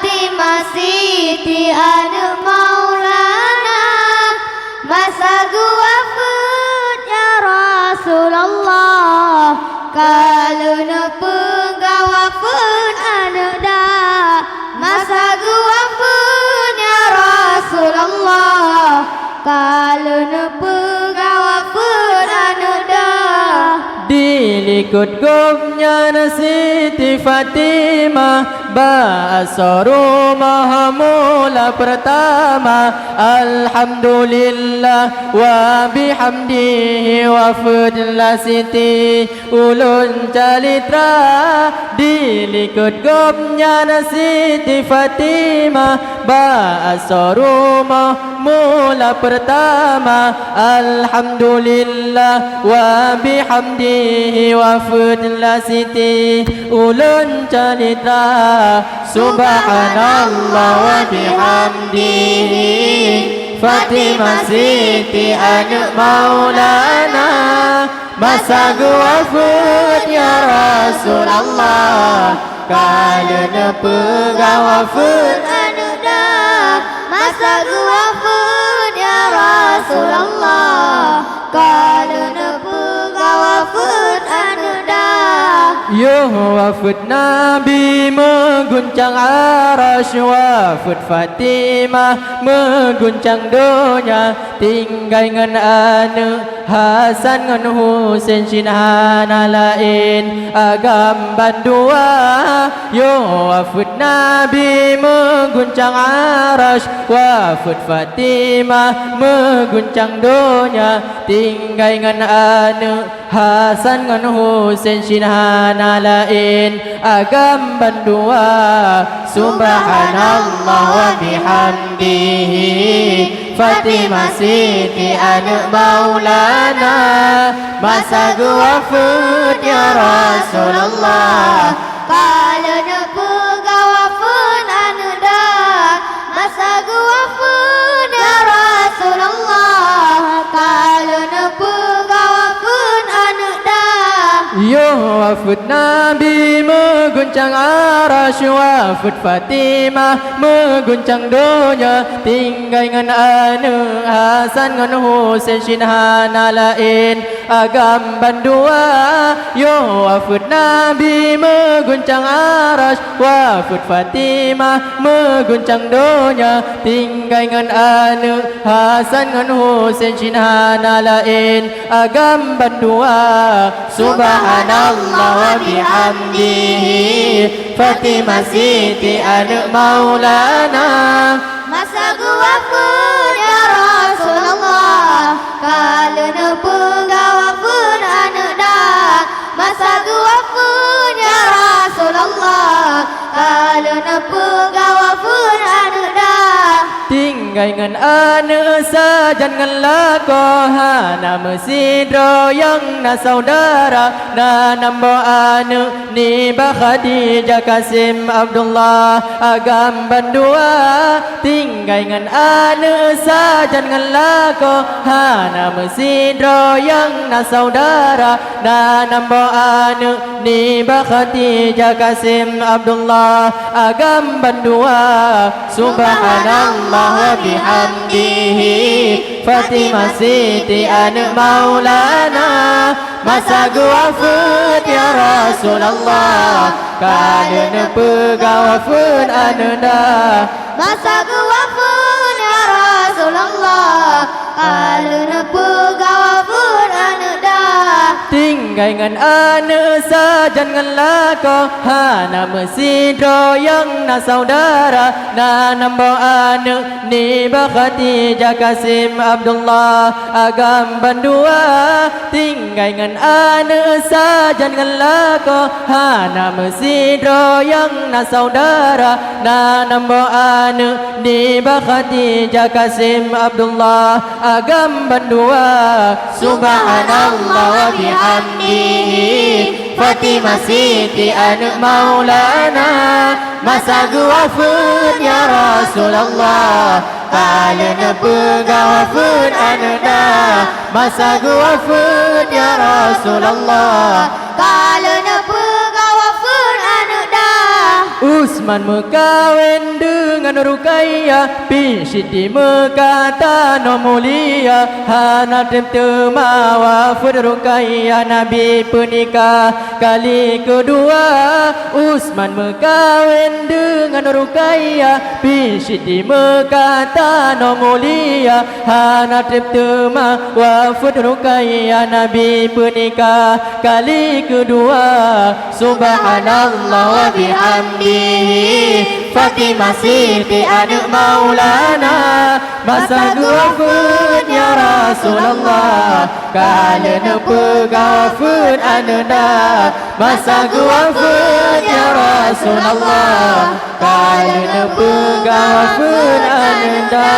Fatimah Siti anak Maulana, masa gua wafat ya Rasulullah. Kalau nepengah wafat anak dah, masa gua wafat ya Rasulullah. Kalau nepengah wafat anak dah. Dilikut gumnya Siti Fatimah, bahasa rumah mula pertama. Alhamdulillah wa bihamdihi wa fadla Siti ulun calitra. Dilikut gumnya Siti Fatimah, bahasa rumah mula pertama. Alhamdulillah wa bihamdihi wa fadla Siti ulun calitra. Subhanallah wa bihamdihi, Fatimah Siti anak Maulana, masa gua wafat ya Rasulullah. Kalau nepengah wafat anak dah, masa gua wafat ya Rasulullah. Kalau nepengah wafat anak dah. Yo wafat Nabi mengguncang arasy, wafat Fatimah mengguncang dunia. Tinggal ngan anu Hasan ngan Husain sinhana lain agam bandua. Yo wafat Nabi mengguncang arasy, wafat Fatimah mengguncang dunia. Tinggal ngan anu Hasan ngan Husain sinhana lain agam bandua. Subhanallah wa bihamdihi, Fatimah Siti anak Maulana, masa gua wafat ya Rasulullah. Kalau nepengah wafat anak dah, masa gua wafat ya Rasulullah. Kalau nepengah wafat anak dah. Yo wafat Nabi mengguncang arasy, wafat Fatimah mengguncang dunia. Tinggal ngan anu Hasan ngan Husain sinhana lain agam bandua. Yo wafat Nabi mengguncang arasy, wafat Fatimah mengguncang dunia. Tinggal ngan anu Hasan ngan Husain sinhana lain agam bandua. Subhanallah wa bihamdihi, Fatimah Siti anak Maulana, masa gua wafat ya Rasulullah. Kalau nepengah wafat anak dah, masa gua wafat ya Rasulullah. Kalau nepengah wafat anak dah. tinggal ngan anu sajan ngan lakoha. Nama sidro yang na saudara, na nambo anu ni Khadijah Kasim Abdullah agam bandua. Tinggal ngan anu sajan ngan lakoha. Nama sidro yang na saudara, na nambo anu ni Khadijah Kasim Abdullah agam bandua. Subhanallah wa bihamdihi, Fatimah Siti anak Maulana, masa gua wafat ya Rasulullah. Kalau nepengah wafat anak dah, masa gua wafat ya Rasulullah. Kalau nepengah wafat anak dah. tinggal ngan anu sajan ngan lakoha. Nama sidro yang na saudara, na nambo anu ni Khadijah Kasim Abdullah agam bandua. Tinggal ngan anu sajan ngan lakoha. Nama sidro yang na saudara, na nambo anu ni Khadijah Kasim Abdullah agam bandua. Subhanallah wa bihamdihi, Fatimah Siti anak Maulana, masa gua wafat ya Rasulullah. Kalau nepengah wafat anak dah, masa gua wafat ya Rasulullah. Kalau nepengah wafat anak dah. Usman mekawin dengan Ruqayyah, Bin Siti mekata no mulia, hana terma wafud Ruqayyah, Nabi pernikah kali kedua. Usman mekawin dengan Ruqayyah, Bin Siti mekata no mulia, hana terma wafud Ruqayyah, Nabi pernikah kali kedua. Subhanallah wa bihamdihi, Fatimah Siti anak Maulana, masa guafun ya Rasulullah, kalena pegafun ananda, masa guafun ya Rasulullah, kalena pegafun ananda.